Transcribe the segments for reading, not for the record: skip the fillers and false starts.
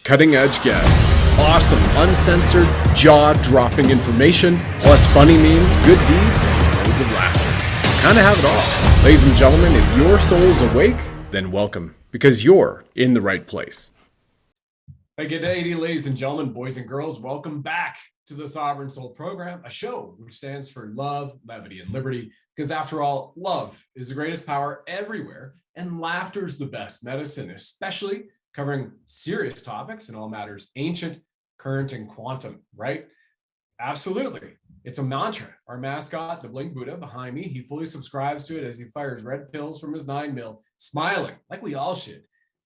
cutting edge guests, awesome, uncensored, jaw-dropping information, plus funny memes, good deeds, and loads of laughter. Kind of have it all. Ladies and gentlemen, if your soul's awake, then welcome, because you're in the right place. Hey, good day, ladies and gentlemen, boys and girls. Welcome back to the Sovereign Soul Program, a show which stands for love, levity, and liberty. Because after all, love is the greatest power everywhere, and laughter is the best medicine, especially covering serious topics in all matters ancient, current, and quantum, right? Absolutely. It's a mantra. Our mascot, the Blink Buddha behind me, he fully subscribes to it as he fires red pills from his 9mm, smiling like we all should,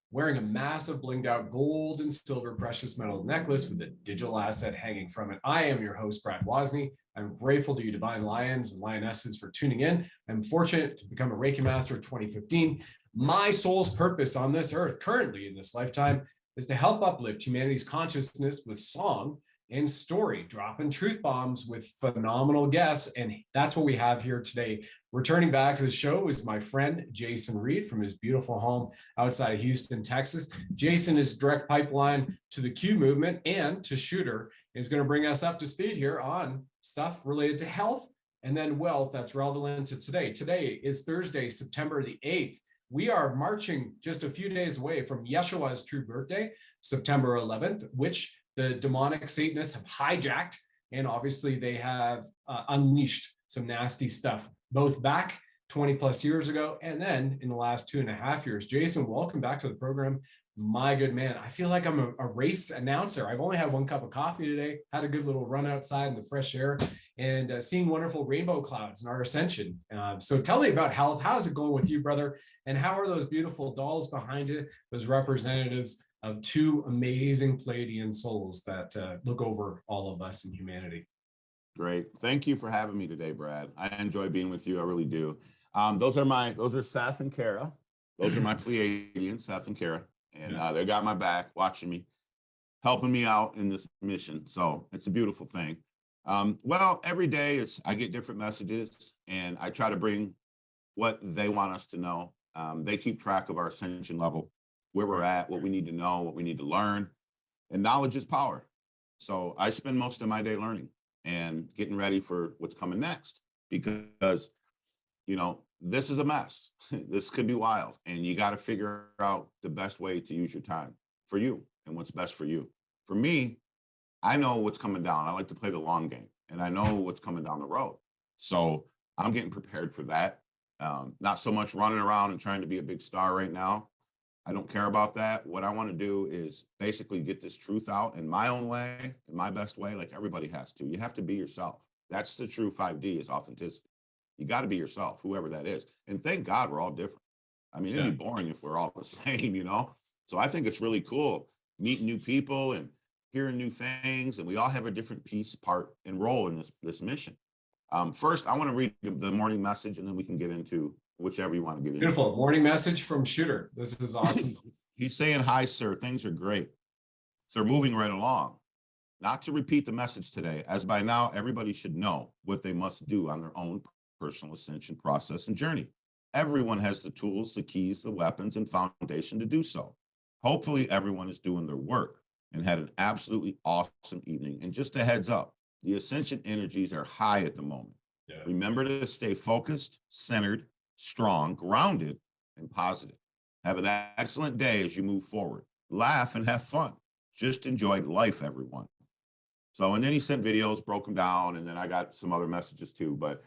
wearing a massive blinged out gold and silver precious metals necklace with a digital asset hanging from it. I am your host, Brad Wozni. I'm grateful to you divine lions and lionesses for tuning in. I'm fortunate to become a Reiki Master in 2015. My soul's purpose on this earth, currently in this lifetime, is to help uplift humanity's consciousness with song and story, dropping truth bombs with phenomenal guests. And that's what we have here today. Returning back to the show is my friend, Jason Reid, from his beautiful home outside of Houston, Texas. Jason is direct pipeline to the Q movement and to Shooter, and is going to bring us up to speed here on stuff related to health and then wealth that's relevant to today. Today is Thursday, September the 8th. We are marching just a few days away from Yeshua's true birthday, September 11th, which the demonic Satanists have hijacked, and obviously they have unleashed some nasty stuff, both back 20 plus years ago and then in the last 2.5 years. Jason, welcome back to the program. My good man, I feel like I'm a race announcer. I've only had one cup of coffee today, had a good little run outside in the fresh air, and seeing wonderful rainbow clouds in our Ascension. So tell me about health. How's it going with you, brother? And how are those beautiful dolls behind you, those representatives of two amazing Pleiadian souls that look over all of us in humanity? Great. Thank you for having me today, Brad. I enjoy being with you. I really do. Those are Seth and Kara. Those are my Pleiadians, Seth and Kara. And they got my back, watching me, helping me out in this mission. So it's a beautiful thing. Well, every day I get different messages, and I try to bring what they want us to know. They keep track of our ascension level, where we're at, what we need to know, what we need to learn. And knowledge is power. So I spend most of my day learning and getting ready for what's coming next, because, this is a mess. This could be wild, and you got to figure out the best way to use your time for you and what's best for you. For me, I know what's coming down. I like to play the long game, and I know what's coming down the road. So I'm getting prepared for that. Not so much running around and trying to be a big star right now. I don't care about that. What I want to do is basically get this truth out in my own way, in my best way, like everybody has to. You have to be yourself. That's the true 5D, is authenticity. You got to be yourself, whoever that is. And thank God we're all different. I mean, it'd be boring if we're all the same, So I think it's really cool meeting new people and hearing new things. And we all have a different piece, part, and role in this mission. First, I want to read the morning message, and then we can get into whichever you want to get into. Beautiful. Morning message from Shooter. This is awesome. He's saying, "Hi, sir. Things are great. They're moving right along. Not to repeat the message today, as by now everybody should know what they must do on their own personal ascension process and journey. Everyone has the tools, the keys, the weapons, and foundation to do so. Hopefully everyone is doing their work and had an absolutely awesome evening. And just a heads up, the ascension energies are high at the moment. Remember to stay focused, centered, strong, grounded, and positive. Have an excellent day as you move forward. Laugh and have fun. Just enjoy life, everyone." So, and then he sent videos, broke them down, and then I got some other messages too. But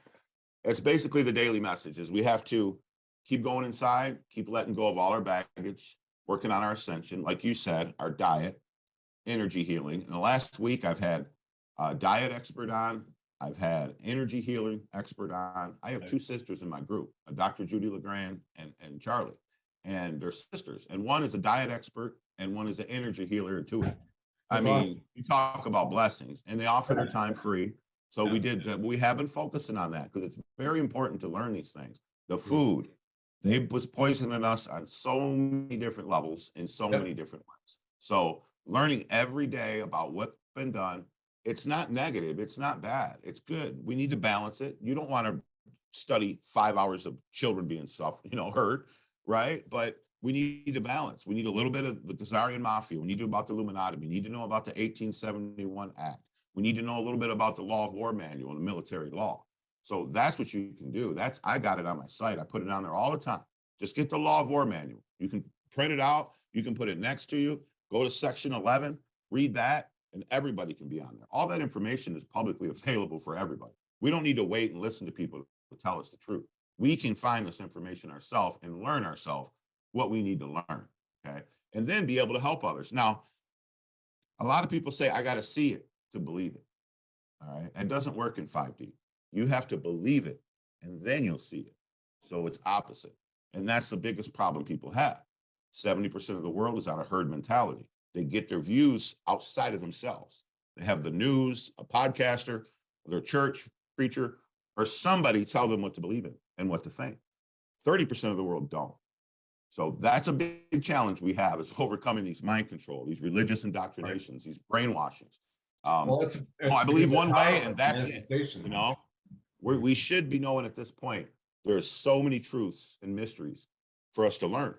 it's basically the daily messages. We have to keep going inside, keep letting go of all our baggage, working on our ascension. Like you said, our diet, energy healing. In the last week, I've had a diet expert on. I've had energy healing expert on. I have two sisters in my group, Dr. Judy LeGrand and Charlie, and they're sisters. And one is a diet expert and one is an energy healer too. Awesome. You talk about blessings, and they offer their time free. So we have been focusing on that because it's very important to learn these things. The food, they was poisoning us on so many different levels in so many different ways. So learning every day about what's been done. It's not negative. It's not bad. It's good. We need to balance it. You don't want to study 5 hours of children being hurt, right? But we need to balance. We need a little bit of the Khazarian Mafia. We need to know about the Illuminati. We need to know about the 1871 Act. We need to know a little bit about the Law of War Manual and the military law. So that's what you can do. I got it on my site. I put it on there all the time. Just get the Law of War Manual. You can print it out. You can put it next to you. Go to section 11, read that, and everybody can be on there. All that information is publicly available for everybody. We don't need to wait and listen to people to tell us the truth. We can find this information ourselves and learn ourselves what we need to learn, okay? And then be able to help others. Now, a lot of people say, I got to see it to believe it, all right? It doesn't work in 5D. You have to believe it, and then you'll see it. So it's opposite. And that's the biggest problem people have. 70% of the world is on a herd mentality. They get their views outside of themselves. They have the news, a podcaster, their church preacher, or somebody tell them what to believe in and what to think. 30% of the world don't. So that's a big challenge we have, is overcoming these mind control, these religious indoctrinations, these brainwashings. Well, it's I believe one way and that's it. manifestation. You know, we should be knowing at this point, there's so many truths and mysteries for us to learn.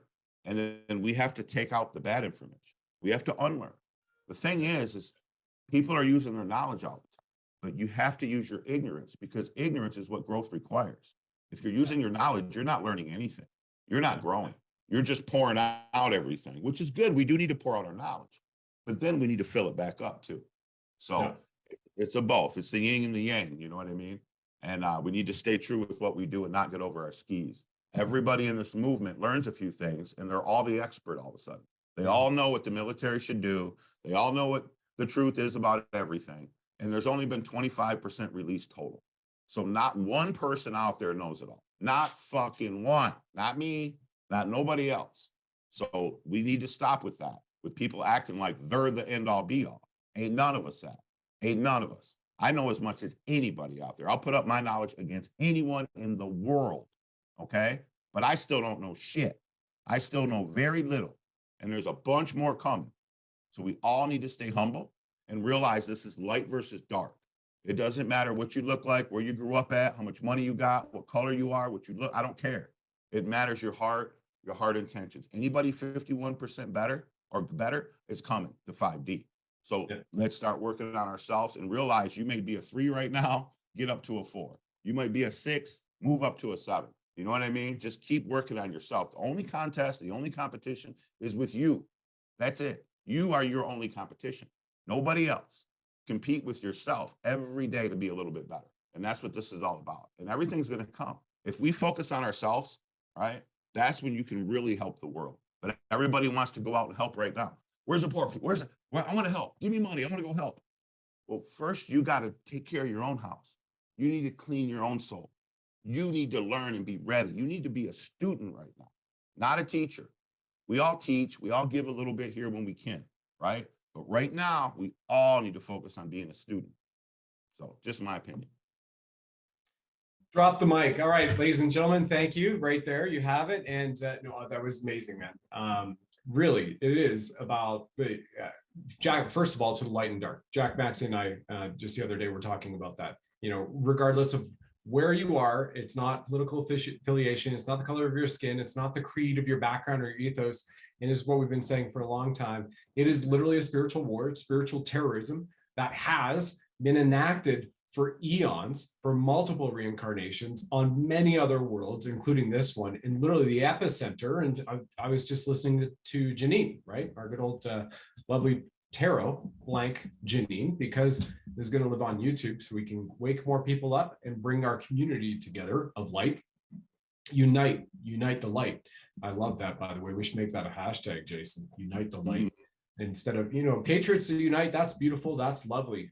And then we have to take out the bad information. We have to unlearn. The thing is people are using their knowledge all the time, but you have to use your ignorance, because ignorance is what growth requires. If you're using your knowledge, you're not learning anything. You're not growing. You're just pouring out everything, which is good. We do need to pour out our knowledge, but then we need to fill it back up too. So it's a both. It's the yin and the yang, you know what I mean? And we need to stay true with what we do and not get over our skis. Everybody in this movement learns a few things, and they're all the expert all of a sudden. They all know what the military should do. They all know what the truth is about everything. And there's only been 25% released total. So not one person out there knows it all. Not fucking one. Not me, not nobody else. So we need to stop with that, with people acting like they're the end all be all. Ain't none of us that. Ain't none of us. I know as much as anybody out there. I'll put up my knowledge against anyone in the world, okay? But I still don't know shit. I still know very little, and there's a bunch more coming. So we all need to stay humble and realize this is light versus dark. It doesn't matter what you look like, where you grew up at, how much money you got, what color you are, what you look, I don't care. It matters your heart intentions. Anybody 51% better or better is coming to 5D. So let's start working on ourselves and realize you may be a 3 right now, get up to a 4. You might be a 6, move up to a 7. You know what I mean? Just keep working on yourself. The only contest, the only competition is with you. That's it. You are your only competition. Nobody else. Compete with yourself every day to be a little bit better. And that's what this is all about. And everything's going to come. If we focus on ourselves, right, that's when you can really help the world. But everybody wants to go out and help right now. Where's the poor people? I want to help. Give me money. I want to go help. Well, first, you got to take care of your own house. You need to clean your own soul. You need to learn and be ready. You need to be a student right now, not a teacher. We all teach. We all give a little bit here when we can, right? But right now, we all need to focus on being a student. So just my opinion. Drop the mic. All right, ladies and gentlemen, thank you. Right there, you have it. And no, that was amazing, man. Really, it is about the Jack. First of all, to the light and dark. Jack Maxey and I just the other day were talking about that. You know, regardless of where you are, it's not political affiliation. It's not the color of your skin. It's not the creed of your background or your ethos. And this is what we've been saying for a long time. It is literally a spiritual war. It's spiritual terrorism that has been enacted for eons, for multiple reincarnations on many other worlds, including this one, in literally the epicenter. And I was just listening to Janine, right? Our good old lovely tarot blank Janine, because this is going to live on YouTube so we can wake more people up and bring our community together of light. Unite the light. I love that, by the way. We should make that a hashtag, Jason. Unite the light. Instead of, patriots to unite, that's beautiful, that's lovely.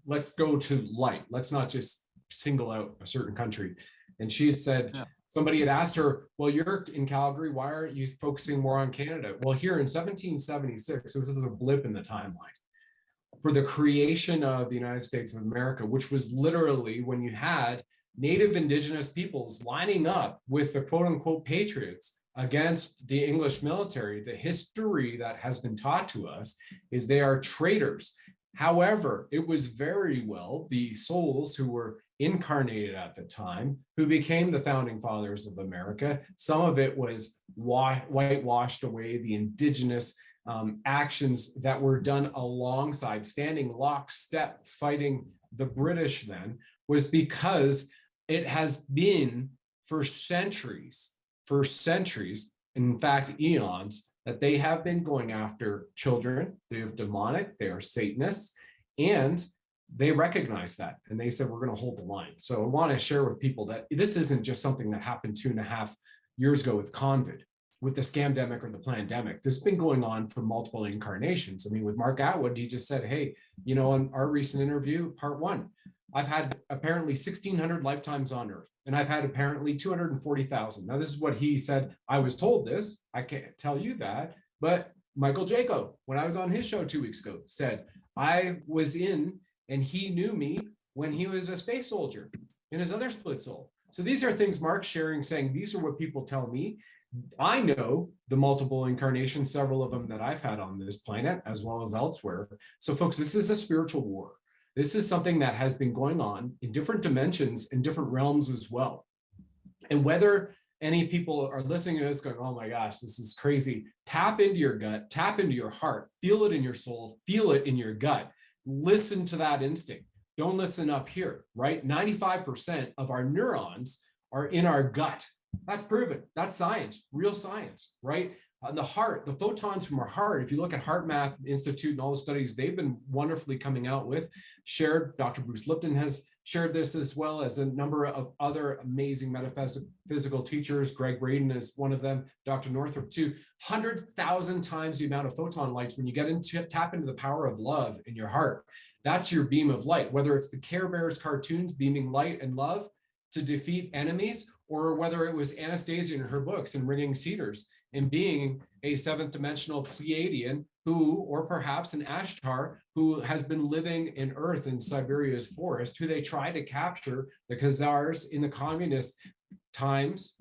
Let's go to light. Let's not just single out a certain country. And she had said, somebody had asked her, well, you're in Calgary, why aren't you focusing more on Canada? Well, here in 1776, this is a blip in the timeline for the creation of the United States of America, which was literally when you had Native Indigenous peoples lining up with the quote unquote patriots against the English military. The history that has been taught to us is they are traitors. However, it was very well the souls who were incarnated at the time, who became the founding fathers of America. Some of it was whitewashed away, the indigenous actions that were done alongside, standing lockstep, fighting the British then, was because it has been for centuries, in fact, eons, that they have been going after children. They are demonic, they are Satanists, and they recognize that. And they said, we're going to hold the line. So I want to share with people that this isn't just something that happened 2.5 years ago with CONvid, with the scamdemic or the plandemic. This has been going on for multiple incarnations. I mean, with Mark Atwood, he just said, hey, you know, in our recent interview, part 1, I've had apparently 1,600 lifetimes on Earth, and I've had apparently 240,000. Now, this is what he said. I was told this. I can't tell you that. But Michael Jaco, when I was on his show 2 weeks ago, said, I was in, and he knew me when he was a space soldier in his other split soul. So these are things Mark's sharing, saying, these are what people tell me. I know the multiple incarnations, several of them that I've had on this planet, as well as elsewhere. So folks, this is a spiritual war. This is something that has been going on in different dimensions, in different realms as well. And whether any people are listening to this going, oh my gosh, this is crazy, tap into your gut, tap into your heart, feel it in your soul, feel it in your gut. Listen to that instinct. Don't listen up here, right? 95% of our neurons are in our gut. That's proven. That's science, real science, right? And the heart, the photons from our heart, if you look at Heart Math Institute and all the studies they've been wonderfully coming out with, shared, Dr. Bruce Lipton has shared this, as well as a number of other amazing metaphysical teachers. Greg Braden is one of them, Dr. Northrup too. 100,000 times the amount of photon lights when you get into tap into the power of love in your heart. That's your beam of light, whether it's the Care Bears cartoons beaming light and love to defeat enemies, or whether it was Anastasia in her books and Ringing Cedars and being a 7th dimensional Pleiadian who, or perhaps an Ashtar who has been living in Earth in Siberia's forest, who they tried to capture, the Khazars in the communist times,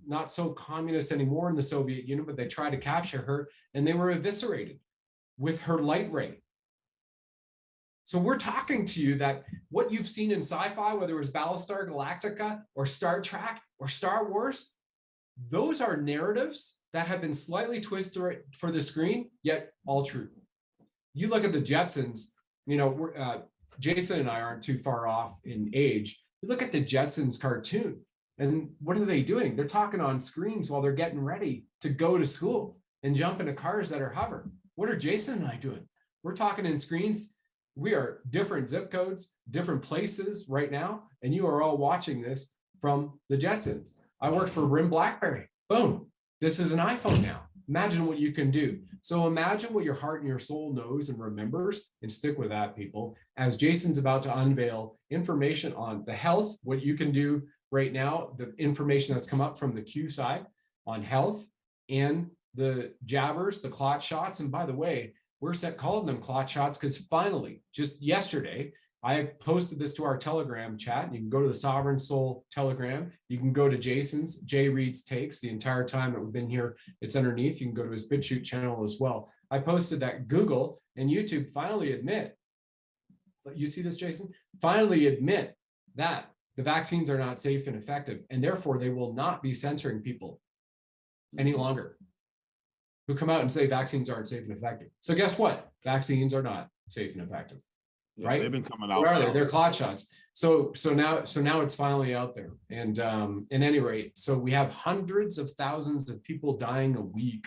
not so communist anymore in the Soviet Union, but they tried to capture her and they were eviscerated with her light ray. So we're talking to you that what you've seen in sci-fi, whether it was Battlestar Galactica or Star Trek or Star Wars, those are narratives that have been slightly twisted for the screen, yet all true. You look at the Jetsons, you know, Jason and I aren't too far off in age. You look at the Jetsons cartoon, and what are they doing? They're talking on screens while they're getting ready to go to school and jump into cars that are hover. What are Jason and I doing? We're talking in screens. We are different zip codes, different places right now, and you are all watching this from the Jetsons. I worked for RIM BlackBerry. Boom. This is an iPhone now. Imagine what you can do. So imagine what your heart and your soul knows and remembers, and stick with that, people, as Jason's about to unveil information on the health, what you can do right now, the information that's come up from the Q side on health, and the jabbers, the clot shots. And by the way, we're calling them clot shots because finally, just yesterday, I posted this to our Telegram chat. You can go to the Sovereign Soul Telegram. You can go to Jason's, Jay Reid's Takes, the entire time that we've been here. It's underneath. You can go to his BitChute channel as well. I posted that Google and YouTube finally admit, you see this, Jason? Finally admit that the vaccines are not safe and effective, and therefore they will not be censoring people any longer who come out and say vaccines aren't safe and effective. So guess what? Vaccines are not safe and effective. Yeah, right? they've been coming out. Where are they? They're clot shots. So now it's finally out there. And at any rate, so we have hundreds of thousands of people dying a week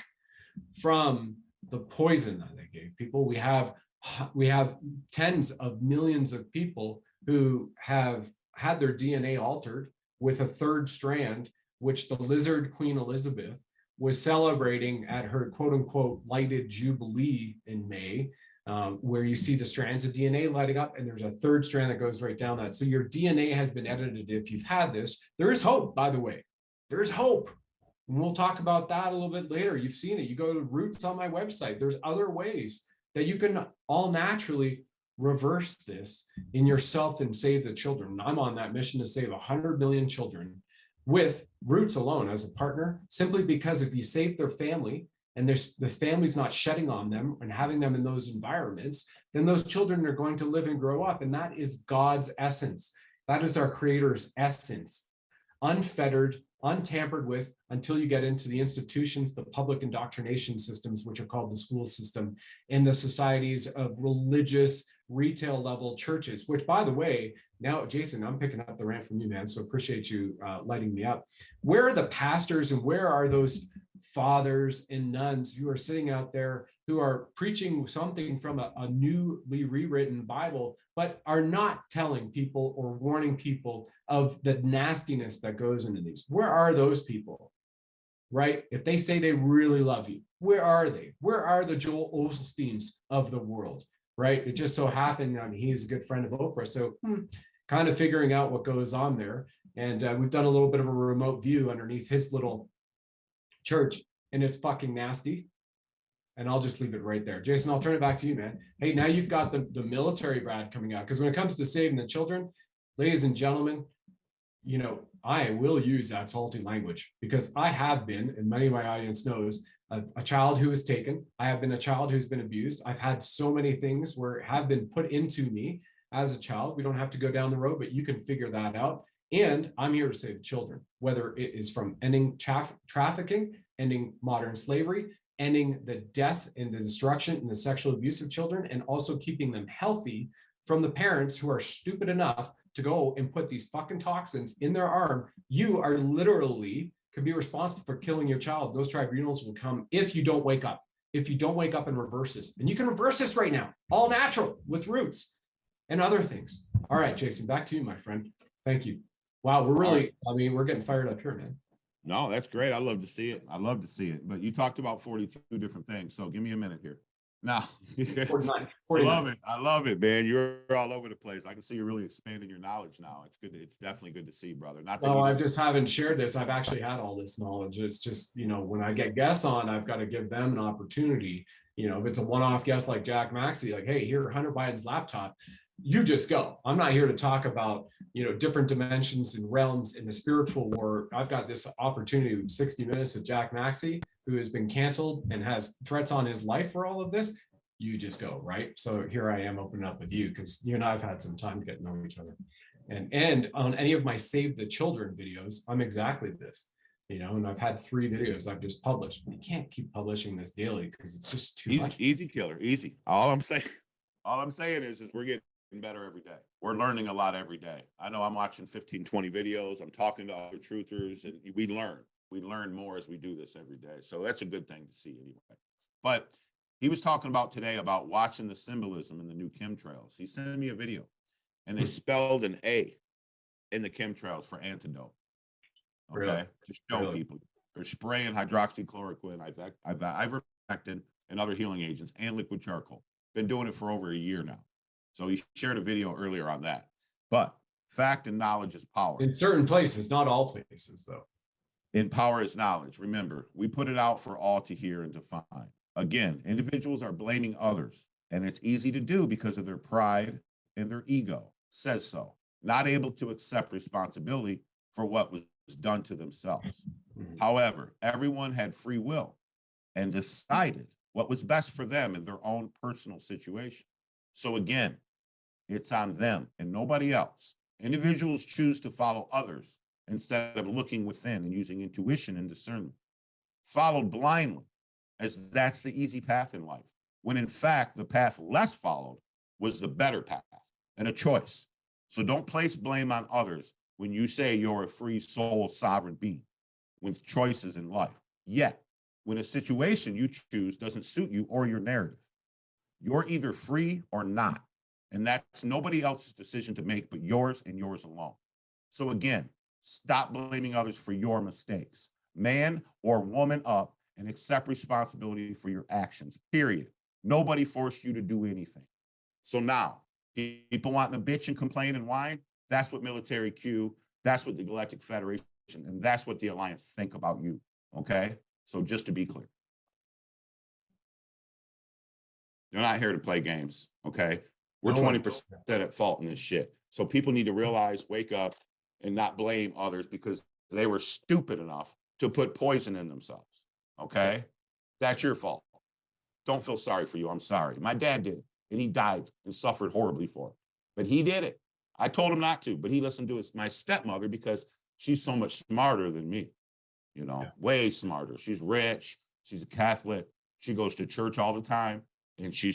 from the poison that they gave people. We have tens of millions of people who have had their DNA altered with a third strand, which the lizard Queen Elizabeth was celebrating at her quote unquote lighted jubilee in May. Where you see the strands of DNA lighting up, and there's a third strand that goes right down that. So your DNA has been edited. If you've had this, there is hope, by the way. There is hope. And we'll talk about that a little bit later. You've seen it. You go to Roots on my website. There's other ways that you can all naturally reverse this in yourself and save the children. I'm on that mission to save 100 million children with Roots alone as a partner, simply because if you save their family, and the family's not shedding on them and having them in those environments, then those children are going to live and grow up. And that is God's essence. That is our Creator's essence, unfettered, untampered with, until you get into the institutions, the public indoctrination systems, which are called the school system, and the societies of religious retail level churches, which, by the way, now, Jason, I'm picking up the rant from you, man. So appreciate you lighting me up. Where are the pastors and where are those fathers and nuns who are sitting out there who are preaching something from a newly rewritten Bible, but are not telling people or warning people of the nastiness that goes into these? Where are those people? Right? If they say they really love you, where are they? Where are the Joel Osteens of the world? Right? It just so happened, I mean, he's a good friend of Oprah. So kind of figuring out what goes on there. And we've done a little bit of a remote view underneath his little church, and it's fucking nasty. And I'll just leave it right there. Jason, I'll turn it back to you, man. Hey, now you've got the military Brad coming out. Because when it comes to saving the children, ladies and gentlemen, you know, I will use that salty language because I have been, and many of my audience knows, a child who was taken. I have been a child who's been abused. I've had so many things where have been put into me as a child. We don't have to go down the road, but you can figure that out. And I'm here to save children, whether it is from ending trafficking, ending modern slavery, ending the death and the destruction and the sexual abuse of children, and also keeping them healthy from the parents who are stupid enough to go and put these fucking toxins in their arm. You are literally can be responsible for killing your child. Those tribunals will come if you don't wake up. If you don't wake up and reverse this. And you can reverse this right now, all natural with roots and other things. All right, Jason, back to you, my friend. Thank you. Wow, we're really, I mean, we're getting fired up here, man. No, that's great. I love to see it. I love to see it. But you talked about 42 different things. So give me a minute here. Now, 49. I love it. I love it, man. You're all over the place. I can see you're really expanding your knowledge now. It's good. It's definitely good to see, brother. Not that I just haven't shared this. I've actually had all this knowledge. It's just, you know, when I get guests on, I've got to give them an opportunity. You know, if it's a one-off guest like Jack Maxey, like, hey, here, Hunter Biden's laptop, you just go. I'm not here to talk about, you know, different dimensions and realms in the spiritual war. I've got this opportunity of 60 minutes with Jack Maxey, who has been canceled and has threats on his life for all of this. You just go, right? So here I am opening up with you because you and I have had some time to get to know each other. And on any of my Save the Children videos, I'm exactly this, you know, and I've had 3 videos I've just published. We can't keep publishing this daily because it's just too much. Easy killer, easy. All I'm saying is we're getting better every day. We're learning a lot every day. I know I'm watching 15, 20 videos. I'm talking to other truthers, and we learn more as we do this every day. So that's a good thing to see anyway. But he was talking about today about watching the symbolism in the new chemtrails. He sent me a video, and they spelled an A in the chemtrails for antidote. Okay, Really? to show people they're spraying hydroxychloroquine, ivermectin, and other healing agents, and liquid charcoal. Been doing it for over a year now. So he shared a video earlier on that. But fact and knowledge is power. In certain places, not all places, though. In power is knowledge. Remember, we put it out for all to hear and to find. Again, individuals are blaming others, and it's easy to do because of their pride and their ego says so, not able to accept responsibility for what was done to themselves. However, everyone had free will and decided what was best for them in their own personal situation. So again, it's on them and nobody else. Individuals choose to follow others instead of looking within and using intuition and discernment. Followed blindly, as that's the easy path in life, when in fact, the path less followed was the better path and a choice. So don't place blame on others when you say you're a free soul sovereign being with choices in life. Yet, when a situation you choose doesn't suit you or your narrative, you're either free or not. And that's nobody else's decision to make but yours and yours alone. So again, stop blaming others for your mistakes. Man or woman up and accept responsibility for your actions, period. Nobody forced you to do anything. So now, people wanting to bitch and complain and whine, that's what Military Q, that's what the Galactic Federation, and that's what the Alliance think about you, okay? So just to be clear. They're not here to play games, okay? We're 20% at fault in this shit. So people need to realize, wake up, and not blame others because they were stupid enough to put poison in themselves, okay? That's your fault. Don't feel sorry for you. I'm sorry. My dad did it, and he died and suffered horribly for it. But he did it. I told him not to, but he listened to my stepmother because she's so much smarter than me, you know, way smarter. She's rich. She's a Catholic. She goes to church all the time. And she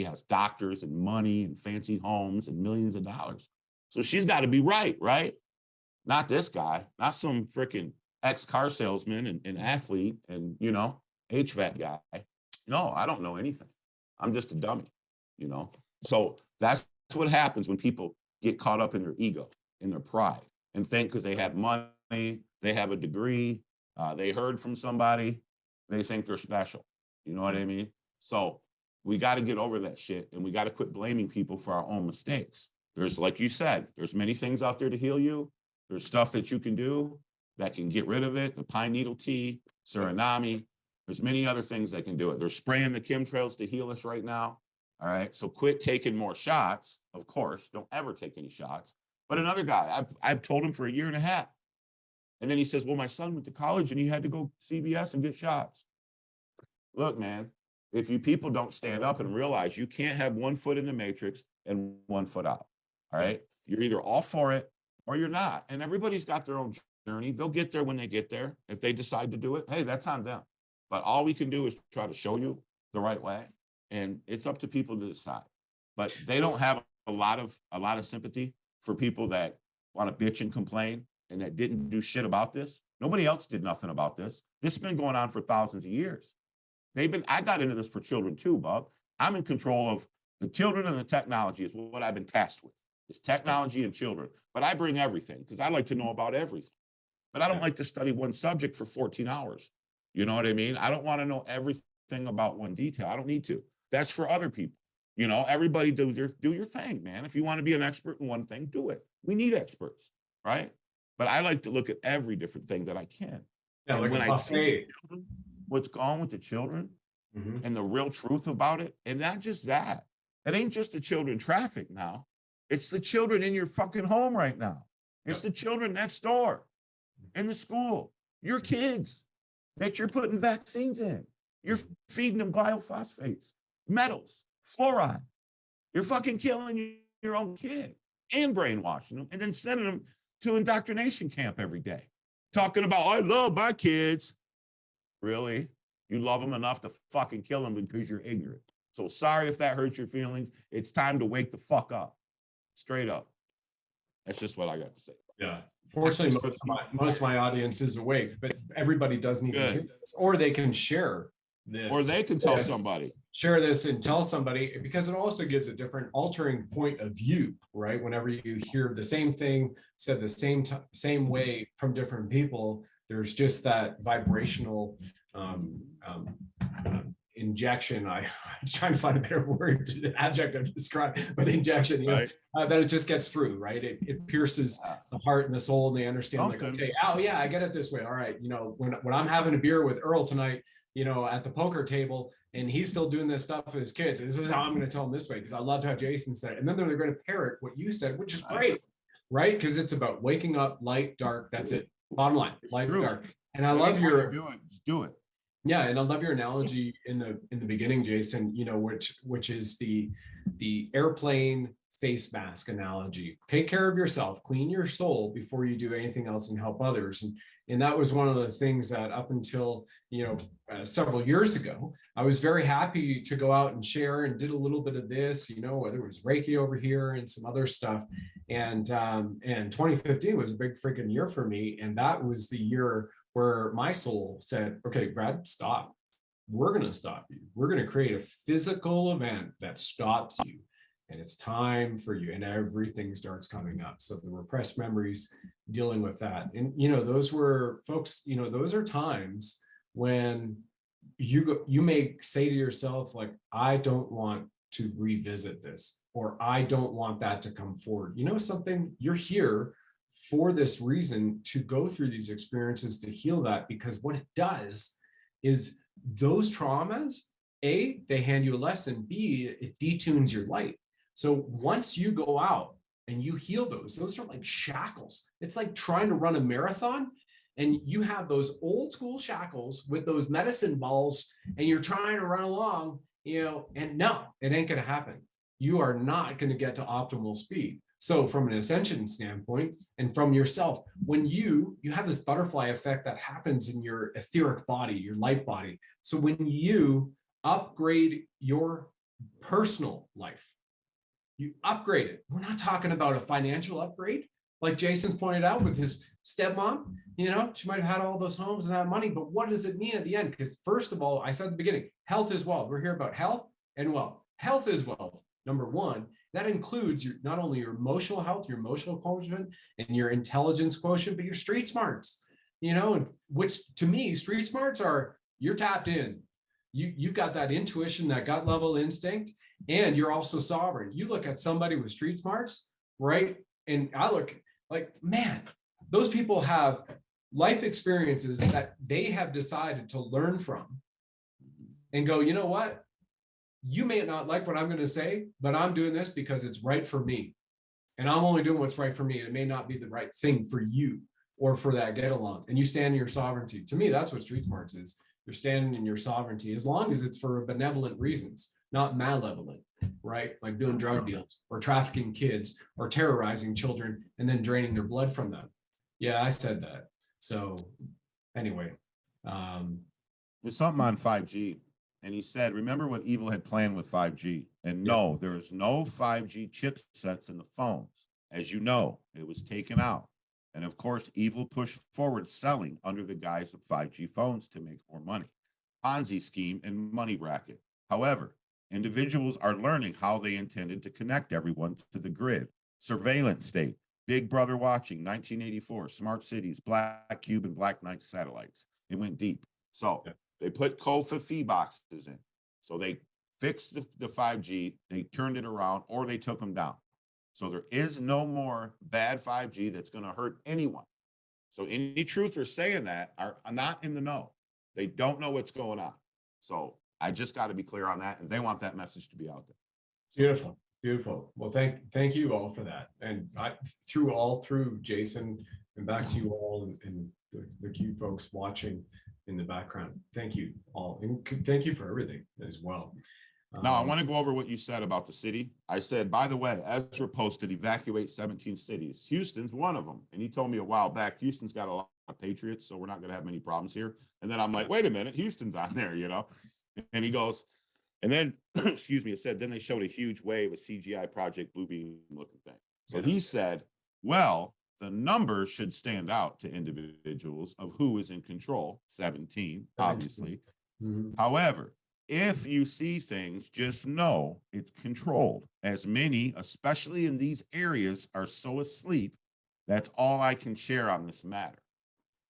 has doctors and money and fancy homes and millions of dollars. So she's got to be right, right? Not this guy, not some freaking ex-car salesman and athlete and, you know, HVAC guy. No, I don't know anything. I'm just a dummy, you know? So that's what happens when people get caught up in their ego, in their pride, and think because they have money, they have a degree, they heard from somebody, they think they're special. You know what I mean? So we got to get over that shit, and we got to quit blaming people for our own mistakes. There's, like you said, there's many things out there to heal you. There's stuff that you can do that can get rid of it. The pine needle tea, Suriname. There's many other things that can do it. They're spraying the chemtrails to heal us right now. All right. So quit taking more shots. Of course, don't ever take any shots. But another guy, I've told him for 1.5 years. And then he says, well, my son went to college and he had to go CVS and get shots. Look, man, if you people don't stand up and realize you can't have one foot in the matrix and one foot out. All right. You're either all for it or you're not. And everybody's got their own journey. They'll get there when they get there. If they decide to do it, hey, that's on them. But all we can do is try to show you the right way. And it's up to people to decide. But they don't have a lot of sympathy for people that want to bitch and complain and that didn't do shit about this. Nobody else did nothing about this. This has been going on for thousands of years. I got into this for children too, Bob. I'm in control of the children and the technology is what I've been tasked with. It's technology and children. But I bring everything because I like to know about everything. But I don't like to study one subject for 14 hours. You know what I mean? I don't want to know everything about one detail. I don't need to. That's for other people. You know, everybody do your thing, man. If you want to be an expert in one thing, do it. We need experts, right? But I like to look at every different thing that I can. Yeah, and like when a I see buffet. what's going on with the children and the real truth about it, and not just that, it ain't just the children trafficked now. It's the children in your fucking home right now. It's the children next door in the school, your kids that you're putting vaccines in. You're feeding them glyphosates, metals, fluoride. You're fucking killing your own kid and brainwashing them and then sending them to indoctrination camp every day. Talking about, I love my kids. Really? You love them enough to fucking kill them because you're ignorant. So sorry if that hurts your feelings. It's time to wake the fuck up. Straight up. That's just what I got to say. Yeah. Fortunately, most of my audience is awake, but everybody does need to hear this, or they can share this. Or they can tell somebody. Share this and tell somebody, because it also gives a different altering point of view, right? Whenever you hear the same thing said the same way from different people, there's just that vibrational injection. I'm trying to find a better word, adjective to describe, but injection, that it just gets through, right? It pierces the heart and the soul, and they understand, like, okay, oh yeah, I get it this way. All right, when I'm having a beer with Earl tonight, at the poker table, and he's still doing this stuff for his kids, this is how I'm going to tell him this way, because I loved how Jason said it. And then they're going to parrot what you said, which is great, right? Because it's about waking up, light, dark. That's it. Bottom line, light, dark. And I love your do it. Yeah, and I love your analogy in the beginning, Jason. Which is the airplane face mask analogy. Take care of yourself, clean your soul before you do anything else, and help others. And that was one of the things that up until several years ago, I was very happy to go out and share, and did a little bit of this, whether it was Reiki over here and some other stuff. And 2015 was a big freaking year for me, and that was the year where my soul said, okay, Brad, stop. We're going to stop you. We're going to create a physical event that stops you. And it's time for you. And everything starts coming up. So the repressed memories, dealing with that. And, those were, folks, those are times when you may say to yourself, like, I don't want to revisit this, or I don't want that to come forward. Something, you're here for this reason, to go through these experiences, to heal that, because what it does is those traumas, A, they hand you a lesson, B, it detunes your light. So once you go out and you heal those are like shackles. It's like trying to run a marathon, and you have those old school shackles with those medicine balls, and you're trying to run along, and no, it ain't going to happen. you are not going to get to optimal speed. So from an ascension standpoint and from yourself, when you have this butterfly effect that happens in your etheric body, your light body. So when you upgrade your personal life, you upgrade it. We're not talking about a financial upgrade, like Jason's pointed out with his stepmom. You know, she might have had all those homes and that money, but what does it mean at the end? Because first of all, I said at the beginning, health is wealth. We're here about health and wealth. Health is wealth. Number one, that includes your, not only your emotional health, your emotional quotient, and your intelligence quotient, but your street smarts. You know, and which to me, street smarts are you're tapped in. You've got that intuition, that gut level instinct, and you're also sovereign. You look at somebody with street smarts, right? And I look like, man, those people have life experiences that they have decided to learn from and go, you know what? You may not like what I'm going to say, but I'm doing this because it's right for me. And I'm only doing what's right for me. It may not be the right thing for you or for that get along. And you stand in your sovereignty. To me, that's what street smarts is. You're standing in your sovereignty as long as it's for benevolent reasons, not malevolent, right? Like doing drug deals or trafficking kids or terrorizing children and then draining their blood from them. Yeah, I said that. So anyway. There's something on 5G. And he said, remember what evil had planned with 5G. And no, there's no 5G chipsets in the phones. As you know, it was taken out. And of course, evil pushed forward selling under the guise of 5G phones to make more money. Ponzi scheme and money racket. However, individuals are learning how they intended to connect everyone to the grid. Surveillance state, Big Brother watching, 1984, smart cities, black cube and black knight satellites. It went deep. So they put CONvid boxes in. So they fixed the 5G, they turned it around, or they took them down. So there is no more bad 5G that's going to hurt anyone. So any truthers saying that are not in the know. They don't know what's going on. So I just got to be clear on that, and they want that message to be out there. Beautiful, beautiful. Well, thank you all for that, and through Jason, and back to you all, and the Q folks watching in the background. Thank you all, and thank you for everything as well. Now, I want to go over what you said about the city. I said, by the way, Ezra posted evacuate 17 cities. Houston's one of them. And he told me a while back, Houston's got a lot of patriots, so we're not going to have many problems here. And then I'm like, wait a minute, Houston's on there, you know? And he goes, and then, excuse me, it said, then they showed a huge wave of CGI Project Bluebeam looking thing. So he said, well, the numbers should stand out to individuals of who is in control, 17, obviously. However, if you see things, just know it's controlled, as many, especially in these areas, are so asleep. That's all I can share on this matter.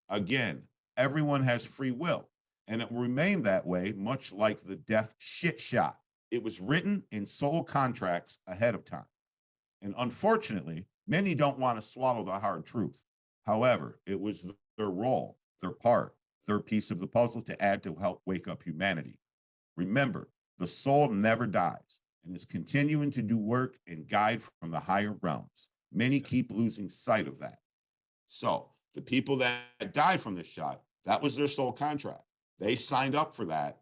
Again, everyone has free will, and it will remain that way, much like the death shit shot. It was written in soul contracts ahead of time. And unfortunately, many don't want to swallow the hard truth. However, it was their role, their part, their piece of the puzzle to add to help wake up humanity. Remember, the soul never dies and is continuing to do work and guide from the higher realms. Many keep losing sight of that. So the people that died from this shot, that was their soul contract. They signed up for that,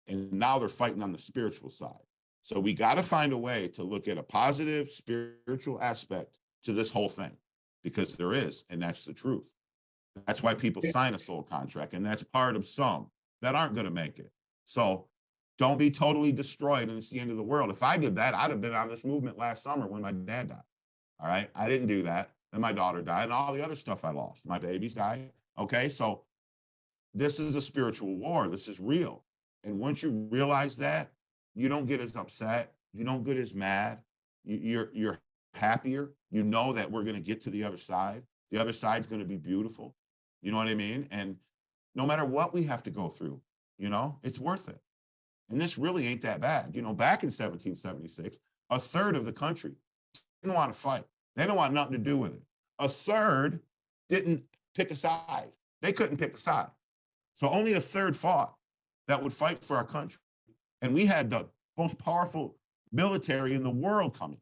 and now they're fighting on the spiritual side. So we got to find a way to look at a positive spiritual aspect to this whole thing, because there is, and that's the truth. That's why people sign a soul contract, and that's part of some that aren't going to make it. So don't be totally destroyed and it's the end of the world. If I did that, I'd have been on this movement last summer when my dad died. All right. I didn't do that. Then my daughter died and all the other stuff I lost. My babies died. Okay. So this is a spiritual war. This is real. And once you realize that, you don't get as upset. You don't get as mad. You're happier. You know that we're going to get to the other side. The other side's going to be beautiful. You know what I mean? And no matter what we have to go through, you know, it's worth it. And this really ain't that bad. You know, back in 1776, a third of the country didn't want to fight. They don't want nothing to do with it. A third didn't pick a side. They couldn't pick a side. So only a third fought that would fight for our country. And we had the most powerful military in the world coming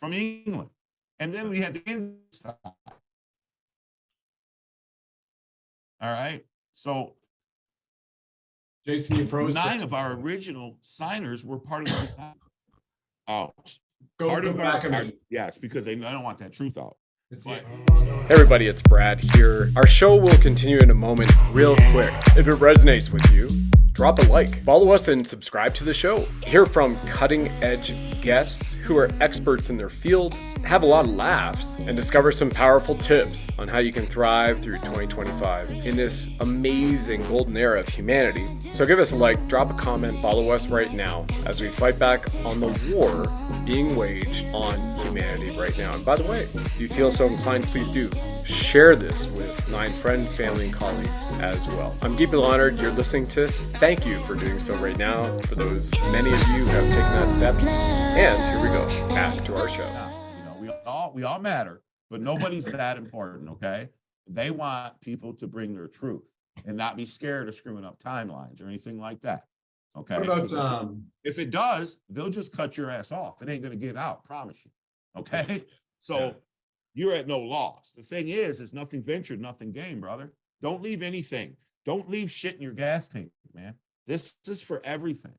from England. And then we had the Indian side. All right. So Jason, you froze. 9 of our original signers were part of the. Oh, Go Part of back our, and yes, because they don't want that truth out. it's But Hey everybody, it's Brad here. Our show will continue in a moment real quick. If it resonates with you, drop a like, follow us, and subscribe to the show. Hear from cutting edge guests who are experts in their field, have a lot of laughs, and discover some powerful tips on how you can thrive through 2025 in this amazing golden era of humanity. So give us a like, drop a comment, follow us right now as we fight back on the war being waged on humanity right now. And by the way, if you feel so inclined, please do share this with 9 friends, family, and colleagues as well. I'm deeply honored you're listening to this. Thank you for doing so right now. For those many of you who have taken that step. And here we go, back to our show. We all matter, but nobody's that important, okay? They want people to bring their truth and not be scared of screwing up timelines or anything like that. Okay. What about if it does, they'll just cut your ass off. It ain't gonna get out, promise you. Okay. So you're at no loss. The thing is nothing ventured, nothing gained, brother. Don't leave anything. Don't leave shit in your gas tank, man. This is for everything.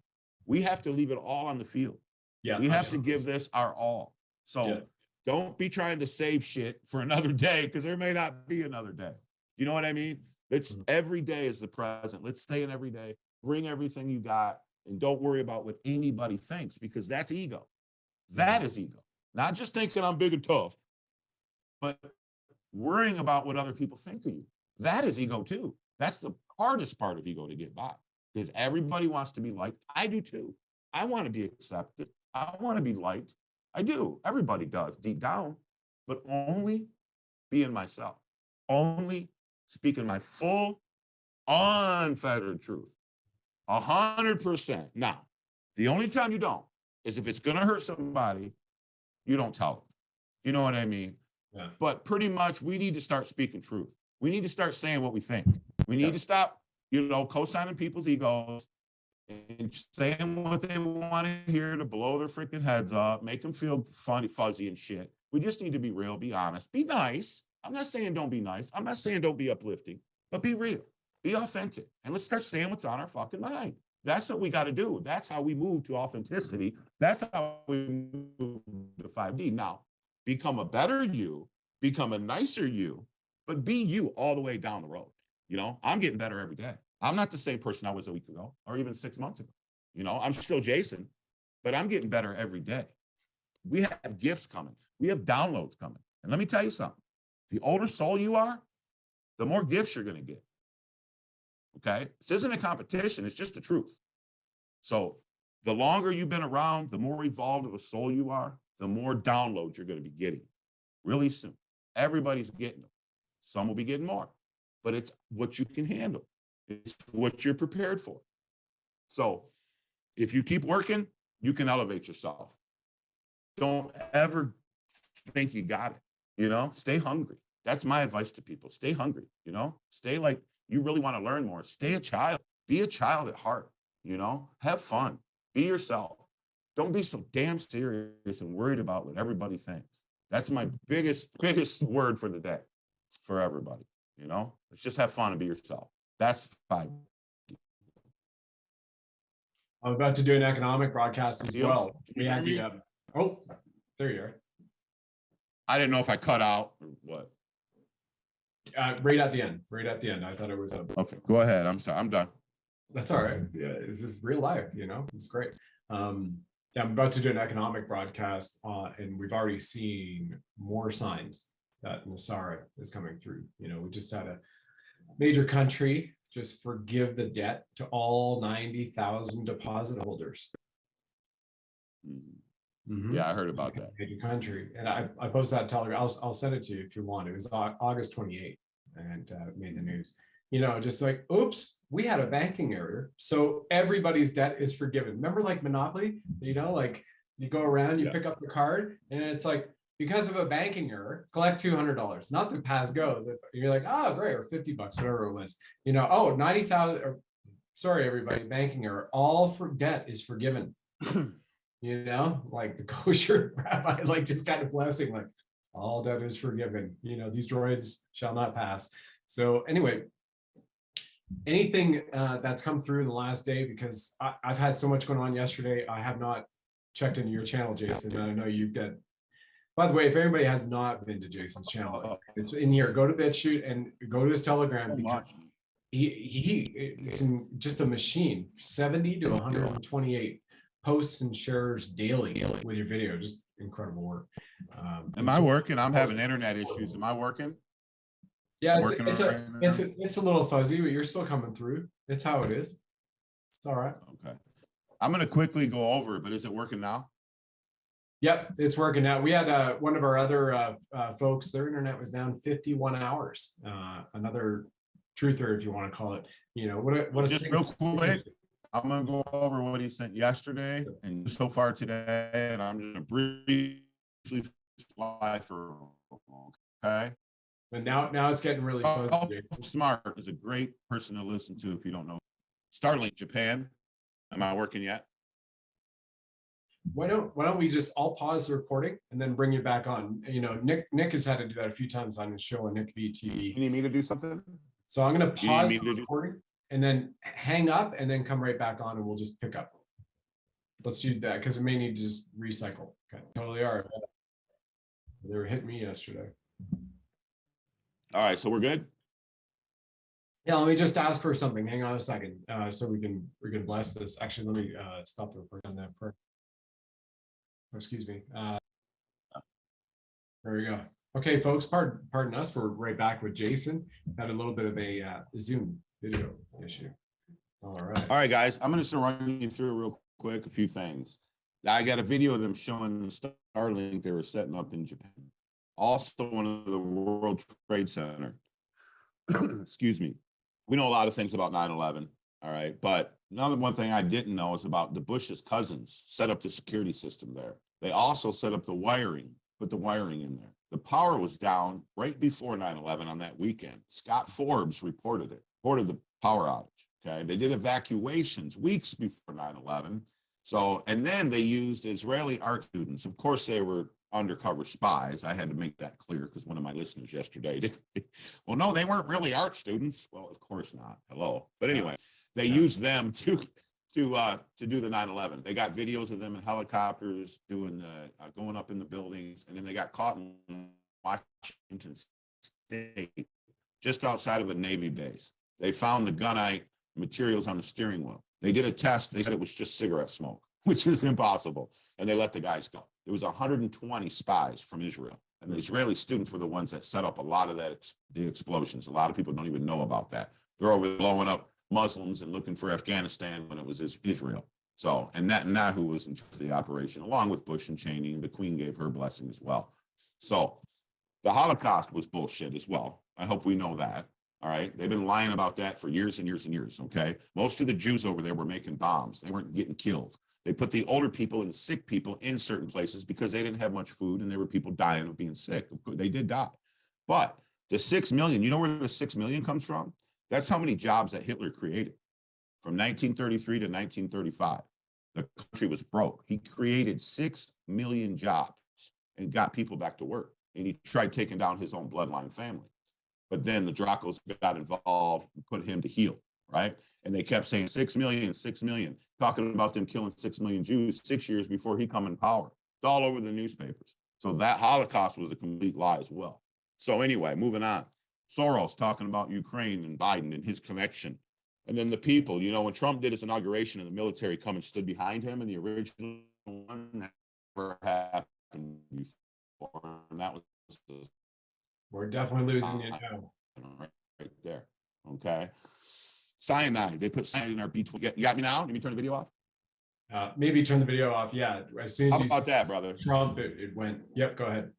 We have to leave it all on the field. Yeah, we have to give this our all. So don't be trying to save shit for another day, because there may not be another day. You know what I mean? It's every day is the present. Let's stay in every day. Bring everything you got, and don't worry about what anybody thinks, because that's ego. That is ego. Not just thinking I'm big and tough, but worrying about what other people think of you. That is ego too. That's the hardest part of ego to get by, because everybody wants to be liked. I do too. I want to be accepted. I want to be liked. I do. Everybody does deep down, but only being myself, only speaking my full, unfettered truth. 100%. Now, the only time you don't is if it's going to hurt somebody, you don't tell them. You know what I mean? Yeah. But pretty much we need to start speaking truth. We need to start saying what we think. We need to stop, co-signing people's egos and saying what they want to hear to blow their freaking heads up, make them feel funny, fuzzy and shit. We just need to be real, be honest, be nice. I'm not saying don't be nice. I'm not saying don't be uplifting, but be real, be authentic. And let's start saying what's on our fucking mind. That's what we got to do. That's how we move to authenticity. That's how we move to 5D. Now, become a better you, become a nicer you, but be you all the way down the road. I'm getting better every day. I'm not the same person I was a week ago or even 6 months ago. I'm still Jason, but I'm getting better every day. We have gifts coming. We have downloads coming. And let me tell you something. The older soul you are, the more gifts you're going to get. Okay? This isn't a competition. It's just the truth. So the longer you've been around, the more evolved of a soul you are, the more downloads you're going to be getting really soon. Everybody's getting them. Some will be getting more, but it's what you can handle. It's what you're prepared for. So if you keep working, you can elevate yourself. Don't ever think you got it. Stay hungry. That's my advice to people. Stay hungry, stay like you really want to learn more. Stay a child. Be a child at heart, have fun. Be yourself. Don't be so damn serious and worried about what everybody thinks. That's my biggest word for the day for everybody. Let's just have fun and be yourself. That's 5. I'm about to do an economic broadcast as well. We had the there you are. I didn't know if I cut out or what. Right at the end. I thought it was okay. Go ahead. I'm sorry. I'm done. That's all right. Yeah, this is real life. It's great. I'm about to do an economic broadcast, and we've already seen more signs that Nasara is coming through. We just had a major country just forgive the debt to all 90,000 deposit holders. Mm-hmm. Yeah, I heard about that. Major country, and I posted that Telegram. I'll send it to you if you want. It was August 28th, and made the news. Just like, oops, we had a banking error, so everybody's debt is forgiven. Remember, like Monopoly, like you go around, you pick up the card, and it's like, because of a banking error, collect $200. Not the pass go. You're like, oh, great, or $50, whatever it was. 90,000. Sorry, everybody, banking error. All for debt is forgiven. Like the kosher rabbi, like just kind of blessing, like all debt is forgiven. These droids shall not pass. So anyway, anything that's come through in the last day, because I've had so much going on yesterday, I have not checked into your channel, Jason. I know you've got. By the way, if anybody has not been to Jason's channel, it's in here. Go to BitChute and go to his Telegram because it's in just a machine. 70 to 128 posts and shares daily with your video. Just incredible work. Am I working? I'm having internet issues. Am I working? Yeah, it's a little fuzzy, but you're still coming through. It's how it is. It's all right. Okay. I'm going to quickly go over it, but is it working now? Yep, it's working now. We had one of our other folks, their internet was down 51 hours. Another truther, if you want to call it. You know, what a just real quick. I'm going to go over what he sent yesterday and so far today, and I'm just going to briefly fly through. Okay. And now it's getting really fuzzy. Smart is a great person to listen to if you don't know. Starlink Japan. Am I working yet? Why don't we just, I'll pause the recording and then bring you back on. You know, Nick has had to do that a few times on his show on Nick VTV. You need me to do something? So I'm going to pause the recording and then hang up and then come right back on and we'll just pick up. Let's do that because it may need to just recycle. Okay, totally all right. They were hitting me yesterday. All right, so we're good. Yeah, let me just ask for something. Hang on a second, so we can bless this. Actually, let me stop the recording on that part. Oh, excuse me. There we go. Okay, folks, pardon us. We're right back with Jason. Had a little bit of a Zoom video issue. All right, guys. I'm going to run you through real quick a few things. I got a video of them showing the Starlink they were setting up in Japan. Also, one of the World Trade Center. Excuse me. We know a lot of things about 9/11. All right, but another one thing I didn't know is about the Bush's cousins set up the security system there. They also set up the wiring, put the wiring in there. The power was down right before 9/11 on that weekend. Scott Forbes reported the power outage. Okay, they did evacuations weeks before 9/11. So, and then they used Israeli art students. Of course, they were undercover spies. I had to make that clear because one of my listeners yesterday did. Well, no, they weren't really art students. Well, of course not. Hello. But anyway, they used them to do the 9/11. They got videos of them in helicopters doing going up in the buildings, and then they got caught in Washington State, just outside of a Navy base. They found the gunite materials on the steering wheel. They did a test. They said it was just cigarette smoke, which is impossible, and they let the guys go. It was 120 spies from Israel, and the Israeli students were the ones that set up a lot of the explosions. A lot of people don't even know about that. They're over blowing up Muslims and looking for Afghanistan when it was Israel. So, and Netanyahu was in charge of the operation, along with Bush and Cheney, and the Queen gave her blessing as well. So the Holocaust was bullshit as well. I hope we know that. All right. They've been lying about that for years and years and years. Okay. Most of the Jews over there were making bombs. They weren't getting killed. They put the older people and sick people in certain places because they didn't have much food and there were people dying of being sick. Of course, they did die. But the 6 million, you know where the 6 million comes from? That's how many jobs that Hitler created from 1933 to 1935. The country was broke. He created 6 million jobs and got people back to work. And he tried taking down his own bloodline family. But then the Dracos got involved and put him to heel, right? And they kept saying 6 million, 6 million, talking about them killing 6 million Jews 6 years before he come in power. It's all over the newspapers. So that Holocaust was a complete lie as well. So anyway, moving on. Soros talking about Ukraine and Biden and his connection. And then the people, you know, when Trump did his inauguration and the military come and stood behind him in the original one, that never happened before. And that was we're definitely losing it now. Right there. Okay. Cyanide. They put cyanide in our B12. You got me now? Let me turn the video off. Maybe turn the video off. Yeah. As soon as How about that, brother? Trump, it went. Yep. Go ahead.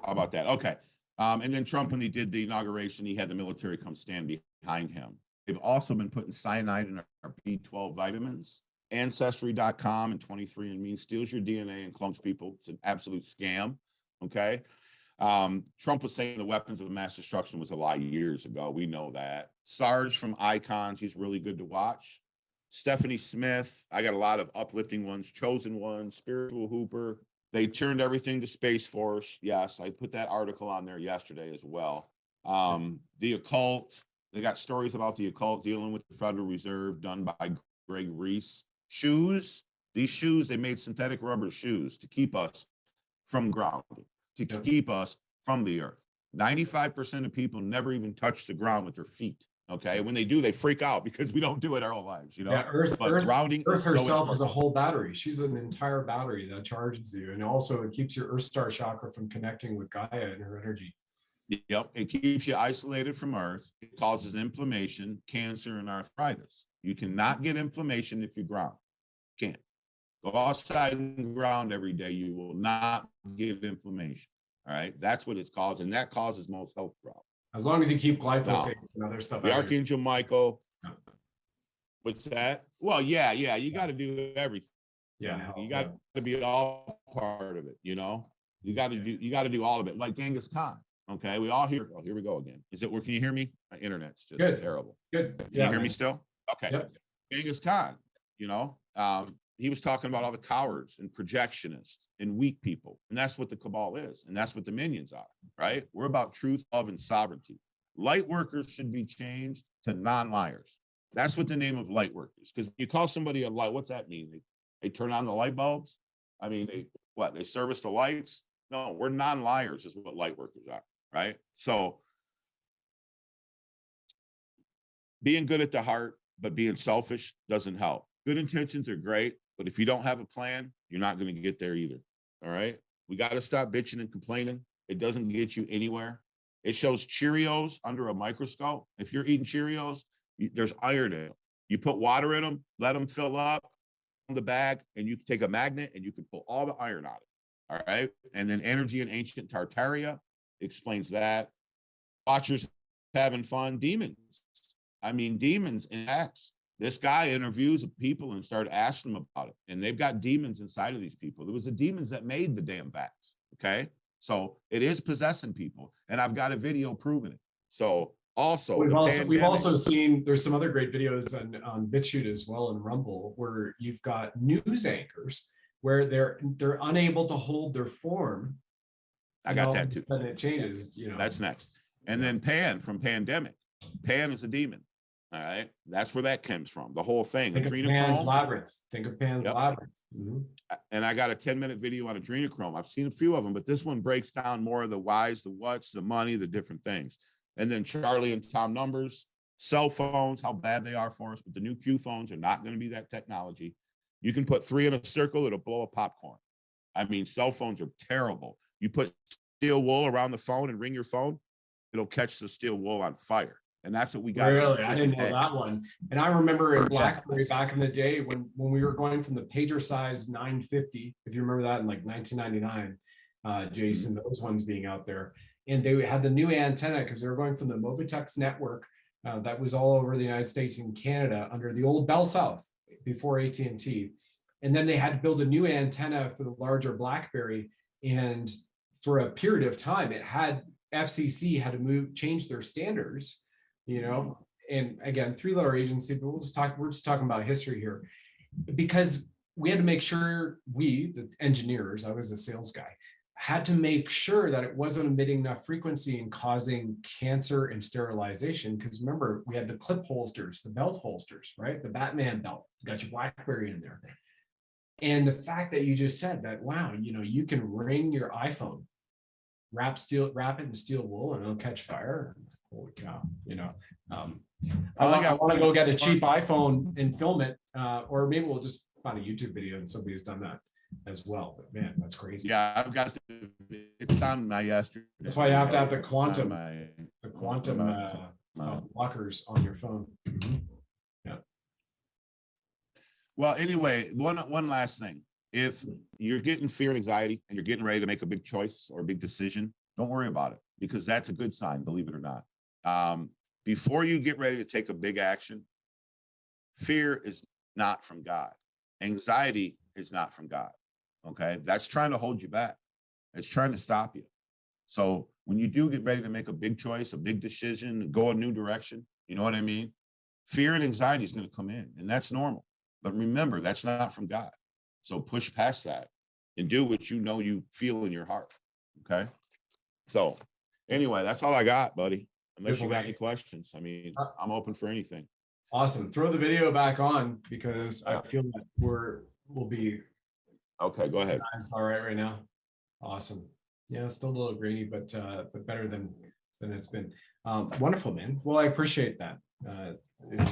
How about that? Okay. And then Trump, when he did the inauguration, he had the military come stand behind him. They've also been putting cyanide in our B12 vitamins. Ancestry.com and 23andMe steals your DNA and clones people. It's an absolute scam. Okay. Trump was saying the weapons of mass destruction was a lie years ago. We know that. Sarge from Icons, he's really good to watch. Stephanie Smith, I got a lot of uplifting ones, chosen ones, Spiritual Hooper. They turned everything to Space Force. Yes, I put that article on there yesterday as well. The occult, they got stories about the occult dealing with the Federal Reserve done by Greg Reese. Shoes, These shoes, they made synthetic rubber shoes to keep us from grounding, to keep us from the earth. 95% of people never even touch the ground with their feet. Okay. When they do, they freak out because we don't do it our whole lives, you know? Yeah, Earth is so herself is a important. whole battery. She's an entire battery that charges you. And also it keeps your Earth Star chakra from connecting with Gaia and her energy. Yep. It keeps you isolated from earth. It causes inflammation, cancer, and arthritis. You cannot get inflammation if you ground. Can't. Go outside and ground every day. You will not get inflammation. All right. That's what it's caused. And that causes most health problems. As long as you keep glyphosate and other stuff. The Archangel Michael. What's that? Well, yeah. You got to do everything. Yeah. You got to be all part of it. You know, you got to do all of it. Like Genghis Khan. Okay. We all hear, oh, here we go again. Is it where? Can you hear me? My internet's just terrible. Good. Can you hear me still? Okay. Yep. Genghis Khan, you know, he was talking about all the cowards and projectionists and weak people. And that's what the cabal is. And that's what the minions are, right? We're about truth, love, and sovereignty. Light workers should be changed to non-liars. That's what the name of light workers, because you call somebody a light, what's that mean? They turn on the light bulbs? I mean, they service the lights? No, we're non-liars is what light workers are, right? So being good at the heart, but being selfish doesn't help. Good intentions are great, but if you don't have a plan, you're not going to get there either. All right. We got to stop bitching and complaining. It doesn't get you anywhere. It shows Cheerios under a microscope. If you're eating Cheerios, there's iron in them. You put water in them, let them fill up on the bag, and you can take a magnet and you can pull all the iron out of it. All right. And then energy in ancient Tartaria explains that. Watchers having fun. Demons. I mean, demons in X. This guy interviews people and started asking them about it. And they've got demons inside of these people. There was the demons that made the damn vax. Okay. So it is possessing people. And I've got a video proving it. So also we've also seen there's some other great videos on BitChute as well and Rumble where you've got news anchors where they're unable to hold their form. I got that too. And it changes, you know. That's next. And then Pan from Plandemic. Pan is a demon. All right. That's where that comes from. The whole thing. Think of Pan's Labyrinth. Think of Pan's Labyrinth. Mm-hmm. And I got a 10-minute video on adrenochrome. I've seen a few of them, but this one breaks down more of the whys, the whats, the money, the different things. And then Charlie and Tom numbers, cell phones, how bad they are for us, but the new Q phones are not going to be that technology. You can put 3 in a circle, it'll blow a popcorn. I mean, cell phones are terrible. You put steel wool around the phone and ring your phone, it'll catch the steel wool on fire. And that's what we got. Really? I didn't know that one. And I remember in BlackBerry back in the day when we were going from the pager size 950, if you remember that in like 1999, Jason, those ones being out there. And they had the new antenna because they were going from the Mobitex network that was all over the United States and Canada under the old Bell South before AT&T. And then they had to build a new antenna for the larger BlackBerry. And for a period of time, FCC had to change their standards. You know, and again, 3-letter agency, but we're just talking about history here because we had to make sure the engineers, I was a sales guy, had to make sure that it wasn't emitting enough frequency and causing cancer and sterilization. Because remember, we had the clip holsters, the belt holsters, right? The Batman belt, you got your BlackBerry in there. And the fact that you just said that, wow, you know, you can ring your iPhone, wrap it in steel wool and it'll catch fire. Holy cow, you know, I want to go get a cheap iPhone and film it, or maybe we'll just find a YouTube video and somebody's done that as well. But man, that's crazy. Yeah, I've got it's on my yesterday. That's why you have to have the quantum blockers on your phone. Mm-hmm. Yeah. Well, anyway, one last thing. If you're getting fear and anxiety and you're getting ready to make a big choice or a big decision, don't worry about it because that's a good sign, believe it or not. Before you get ready to take a big action, fear is not from God. Anxiety is not from God. Okay. That's trying to hold you back. It's trying to stop you. So when you do get ready to make a big choice, a big decision, go a new direction, you know what I mean? Fear and anxiety is going to come in and that's normal. But remember, that's not from God. So push past that and do what you know you feel in your heart. Okay. So anyway, that's all I got, buddy. Unless you got any questions. I mean, I'm open for anything. Awesome. Throw the video back on because I feel that will be Okay, go ahead. all right now. Awesome. Yeah, it's still a little grainy, but better than it's been. Wonderful, man. Well, I appreciate that.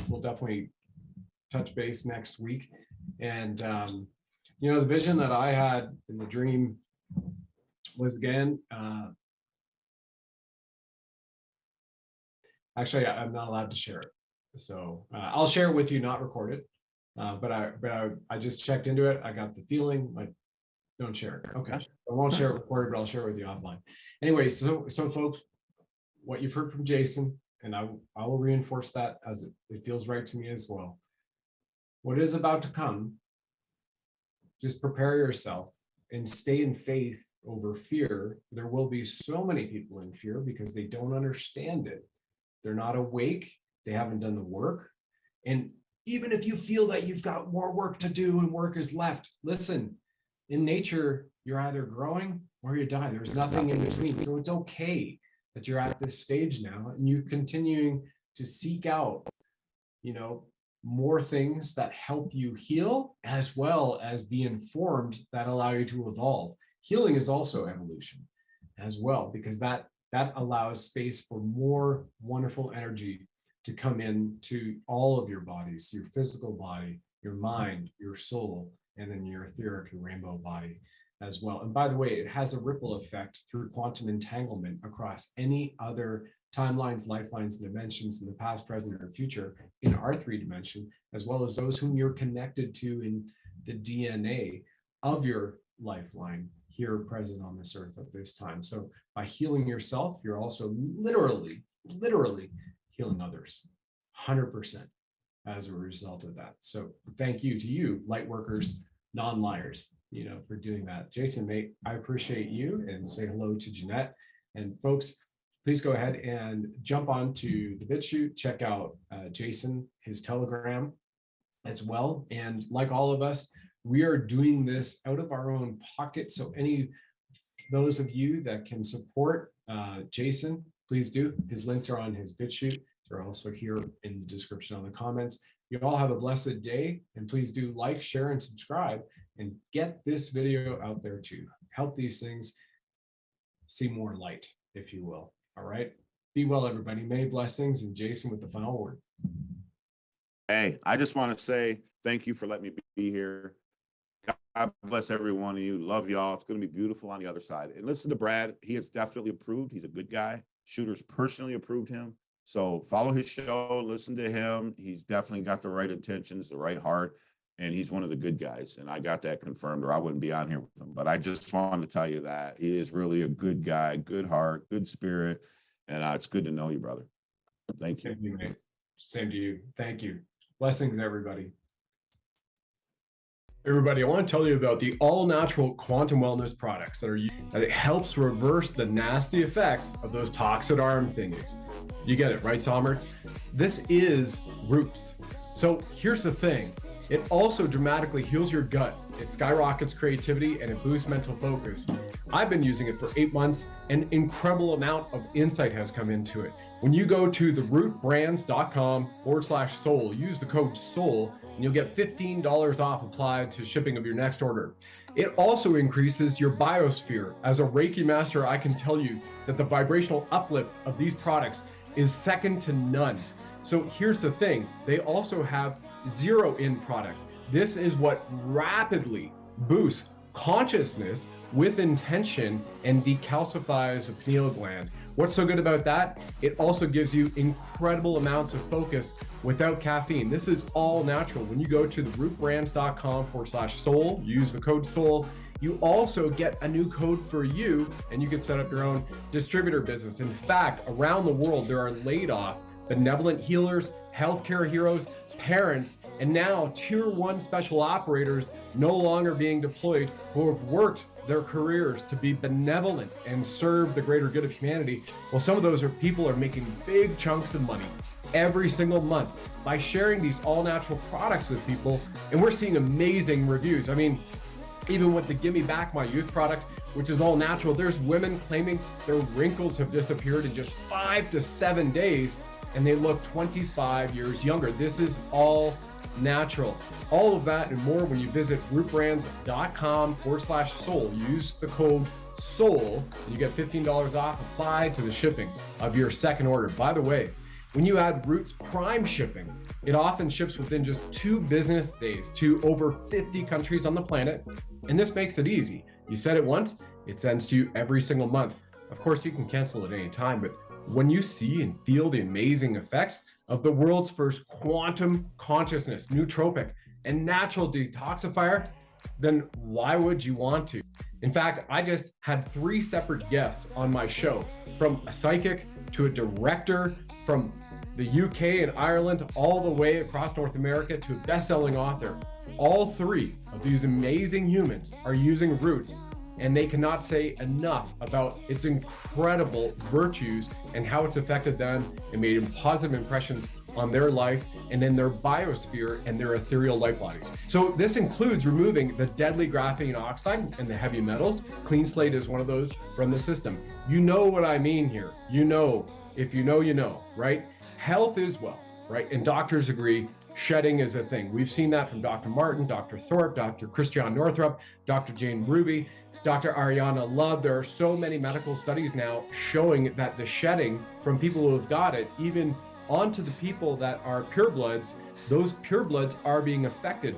We'll definitely touch base next week. And the vision that I had in the dream was, again, actually, I'm not allowed to share it, so I'll share it with you, not record it. But I just checked into it. I got the feeling like, don't share it. Okay, I won't share it recorded, but I'll share it with you offline. Anyway, so folks, what you've heard from Jason, and I will reinforce that as it feels right to me as well. What is about to come, just prepare yourself and stay in faith over fear. There will be so many people in fear because they don't understand it. They're not awake. They haven't done the work. And even if you feel that you've got more work to do and work is left, listen, in nature, you're either growing or you die. There's nothing in between. So it's okay that you're at this stage now and you're continuing to seek out, more things that help you heal, as well as be informed that allow you to evolve. Healing is also evolution as well, because that allows space for more wonderful energy to come into all of your bodies, your physical body, your mind, your soul, and then your etheric and rainbow body as well. And by the way, it has a ripple effect through quantum entanglement across any other timelines, lifelines, and dimensions in the past, present, or future in our 3 dimension, as well as those whom you're connected to in the DNA of your lifeline here present on this earth at this time. So by healing yourself, you're also literally healing others 100% as a result of that. So thank you to you, light workers, non-liars, for doing that. Jason, mate, I appreciate you, and say hello to Jeanette. And folks, please go ahead and jump on to the BitChute, check out Jason, his Telegram as well. And like all of us, we are doing this out of our own pocket. So those of you that can support Jason, please do. His links are on his BitChute. They're also here in the description on the comments. You all have a blessed day, and please do like, share, and subscribe, and get this video out there to help these things see more light, if you will. All right. Be well, everybody. Many blessings, and Jason with the final word. Hey, I just want to say thank you for letting me be here. God bless every one of you. Love y'all. It's going to be beautiful on the other side. And listen to Brad. He is definitely approved. He's a good guy. Shooters personally approved him. So follow his show, listen to him. He's definitely got the right intentions, the right heart, and he's one of the good guys. And I got that confirmed, or I wouldn't be on here with him. But I just wanted to tell you that he is really a good guy, good heart, good spirit. And it's good to know you, brother. Thank you. Same to you, mate. Same to you. Thank you. Blessings, everybody. Everybody, I want to tell you about the all-natural quantum wellness products that it helps reverse the nasty effects of those toxic arm thingies. You get it, right, Somers? This is roots. So here's the thing. It also dramatically heals your gut. It skyrockets creativity and it boosts mental focus. I've been using it for 8 months. An incredible amount of insight has come into it. When you go to therootbrands.com/soul, use the code SOUL, and you'll get $15 off applied to shipping of your next order. It also increases your biosphere. As a Reiki master, I can tell you that the vibrational uplift of these products is second to none. So here's the thing. They also have zero-in product. This is what rapidly boosts consciousness with intention and decalcifies the pineal gland. What's so good about that? It also gives you incredible amounts of focus without caffeine. This is all natural. When you go to therootbrands.com/soul, use the code SOUL, you also get a new code for you, and you can set up your own distributor business. In fact, around the world, there are laid off benevolent healers, healthcare heroes, parents, and now tier 1 special operators no longer being deployed who have worked their careers to be benevolent and serve the greater good of humanity. Well, some of those people are making big chunks of money every single month by sharing these all natural products with people. And we're seeing amazing reviews. I mean, even with the Gimme Back My Youth product, which is all natural, there's women claiming their wrinkles have disappeared in just 5 to 7 days and they look 25 years younger. This is all natural. All of that and more when you visit rootbrands.com/soul. Use the code SOUL and you get $15 off applied to the shipping of your second order. By the way, when you add Root's Prime shipping, it often ships within just 2 business days to over 50 countries on the planet. And this makes it easy. You set it once, it sends to you every single month. Of course, you can cancel at any time, but when you see and feel the amazing effects of the world's first quantum consciousness, nootropic, and natural detoxifier, then why would you want to? In fact, I just had 3 separate guests on my show, from a psychic to a director, from the UK and Ireland, all the way across North America to a best-selling author. All 3 of these amazing humans are using Roots, and they cannot say enough about its incredible virtues and how it's affected them and made positive impressions on their life and in their biosphere and their ethereal light bodies. So this includes removing the deadly graphene oxide and the heavy metals. Clean Slate is one of those from the system. You know what I mean here. You know, if you know, you know, right? Health is wealth, right? And doctors agree shedding is a thing. We've seen that from Dr. Martin, Dr. Thorpe, Dr. Christian Northrup, Dr. Jane Ruby, Dr. Ariana Love. There are so many medical studies now showing that the shedding from people who have got it, even onto the people that are purebloods, those purebloods are being affected.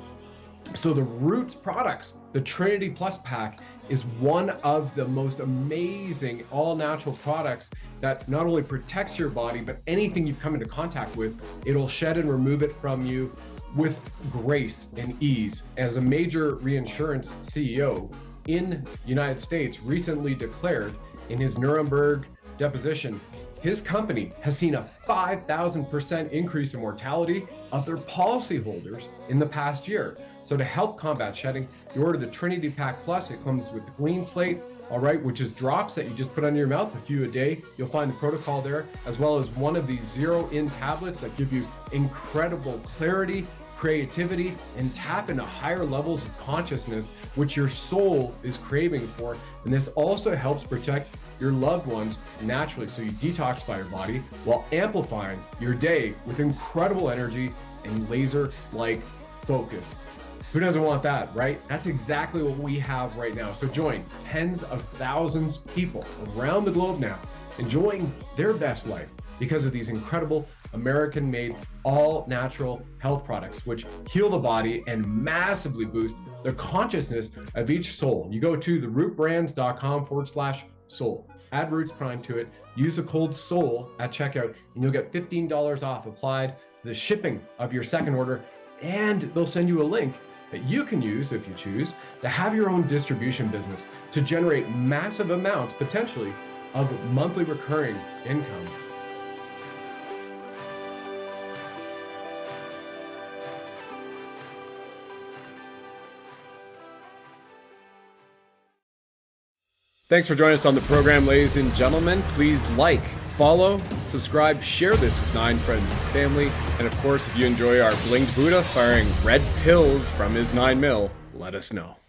So the Roots products, the Trinity Plus pack, is one of the most amazing all-natural products that not only protects your body, but anything you've come into contact with, it'll shed and remove it from you with grace and ease. As a major reinsurance CEO in the United States recently declared in his Nuremberg deposition, his company has seen a 5,000% increase in mortality of their policyholders in the past year. So to help combat shedding, you order the Trinity Pack Plus. It comes with the Clean Slate, all right, which is drops that you just put under your mouth, a few a day. You'll find the protocol there, as well as one of these 0-in tablets that give you incredible clarity, creativity, and tap into higher levels of consciousness, which your soul is craving for. And this also helps protect your loved ones naturally, so you detoxify your body while amplifying your day with incredible energy and laser-like focus. Who doesn't want that, right? That's exactly what we have right now. So join tens of thousands of people around the globe now enjoying their best life because of these incredible American-made all-natural health products, which heal the body and massively boost the consciousness of each soul. You go to therootbrands.com/soul. Add Roots Prime to it, use the code SOUL at checkout, and you'll get $15 off applied to the shipping of your second order, and they'll send you a link that you can use, if you choose, to have your own distribution business to generate massive amounts, potentially, of monthly recurring income. Thanks for joining us on the program, ladies and gentlemen. Please like, follow, subscribe, share this with 9 friends and family. And of course, if you enjoy our blinged Buddha firing red pills from his 9mm, let us know.